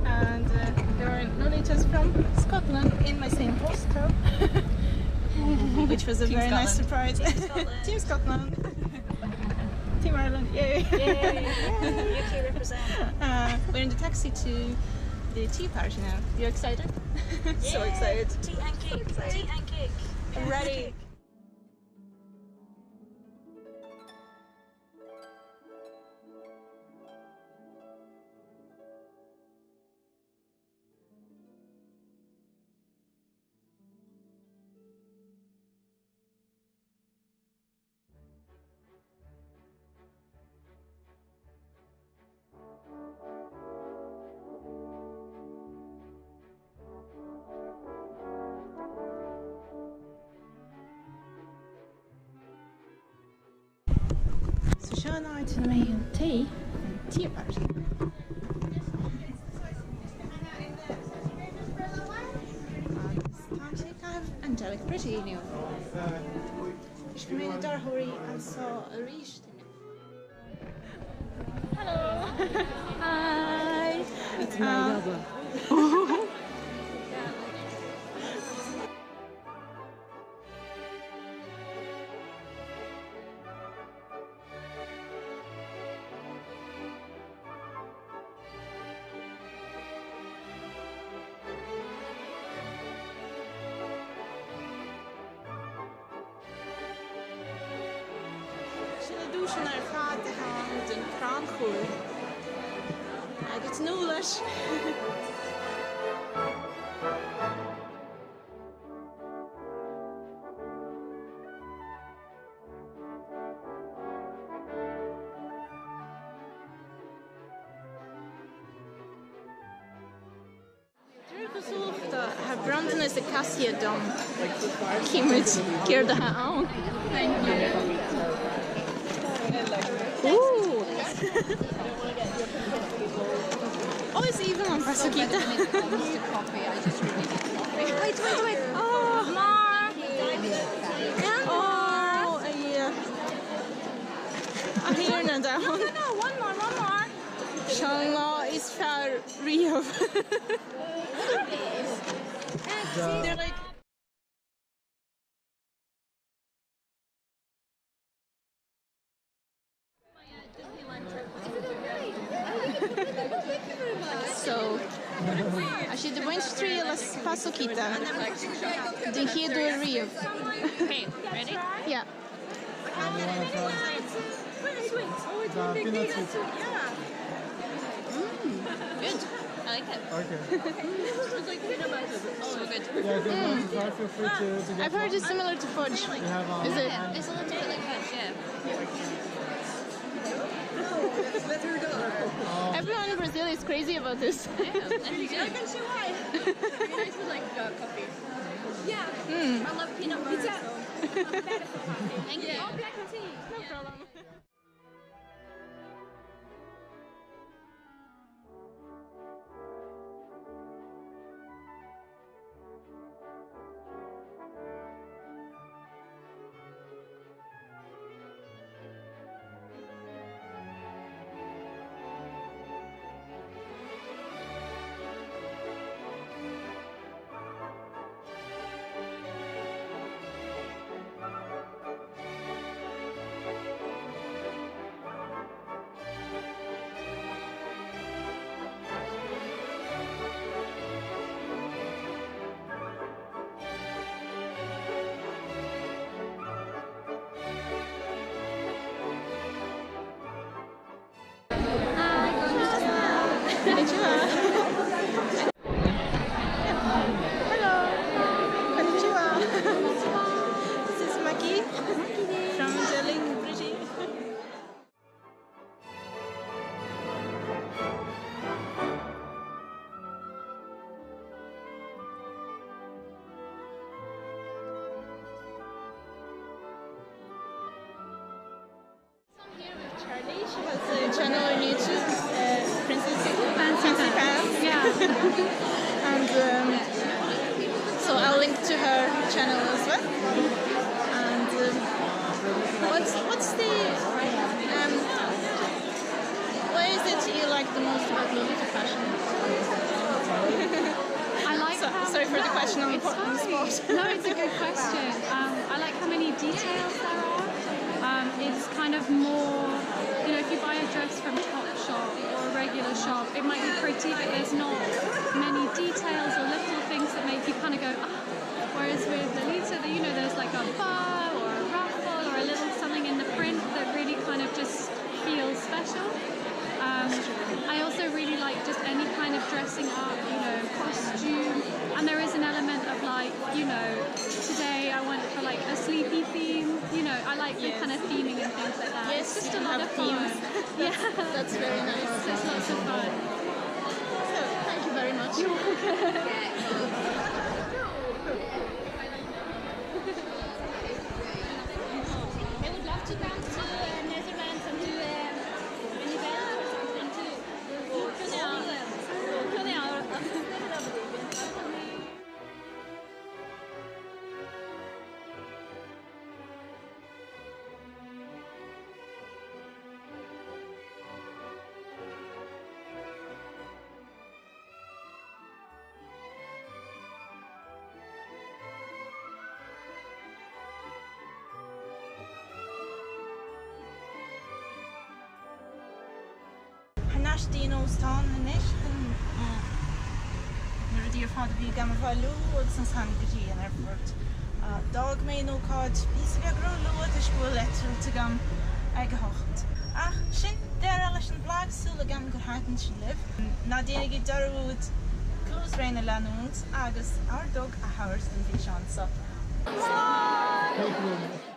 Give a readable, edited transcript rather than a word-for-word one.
And there are Lolitas from Scotland in my same postcode, which was a Team very Scotland. nice surprise. Team Scotland. Team Ireland, yay! Yay! UK represent. We're in the taxi to the tea party now. You excited? So excited. Tea and cake. Tea and cake. I'm ready. Så kör jag till mig en tea party. Kanske kan Angelic pretty nu. Ich kom in där hori alltså reached. Hello. Hi. It's my lover. Duschen er vader hand en kraangoed. Hij doet noelers. Her branden is de kassie dan. Kimmert keerde haar aan. Thank you. Ooh! Oh, it's even on Pasukita. Wait. Oh, Mar! Oh, yeah. I hear no down. No, one more. Shanghai is far Rio. They're like. So, als je de windstreel als Pasukita, dan ga je door Rio. Okay, ready? Ja. Peanut sweet. Good. I like it. Okay. It's like peanut butter. Oh, so good. Yeah, if you want to try, feel free to get I've heard it's similar to fudge. We have Is it? Yeah, it's a little bit like fudge, yeah. Everyone in Brazil is crazy about this. I can see why. Very nice with like coffee. Yeah. I love peanut butter. Thank you. Oh, black tea. No problem. Konnichiwa. Hello. Konnichiwa. This is Maki from Jelling Bridge. I'm here with Charlie. She has a channel on YouTube, Princess Fancy Pants. Yeah. And so I'll link to her channel as well. And what's the what is it you like the most about Lolita fashion? I like how... Sorry for the question on the it's spot. fine. No, it's a good question. I like how many details there are. It's kind of more, you know, if you buy a dress from Topshop or a regular shop, it might be pretty, but there's not many details or little things that make you kind of go, ah. Whereas with Lolita, you know, there's like a bow or a ruffle or a little something in the print that really kind of just feels special. I also really like just any kind of dressing up, you know, costume, and there is an element of like, you know, today I went for like a sleepy theme, you know, I like the kind of theming and things like that. Yes, it's just you a lot have of fun. themes. Yeah, That's very nice. it's lots of fun. So, thank you very much. I would love to come to Netherlands and do an event or something too. Hanas Dino staan is nu die van de gamma valu og sen sandwichen airport. Dag med no card is vi grollo det skulle lätt till gam eg hocht. Ach shin der alles en blag sula gam går hatten sin liv. Na die ge darwood close rain lanund agus our dog a hours in the chance. Thank you.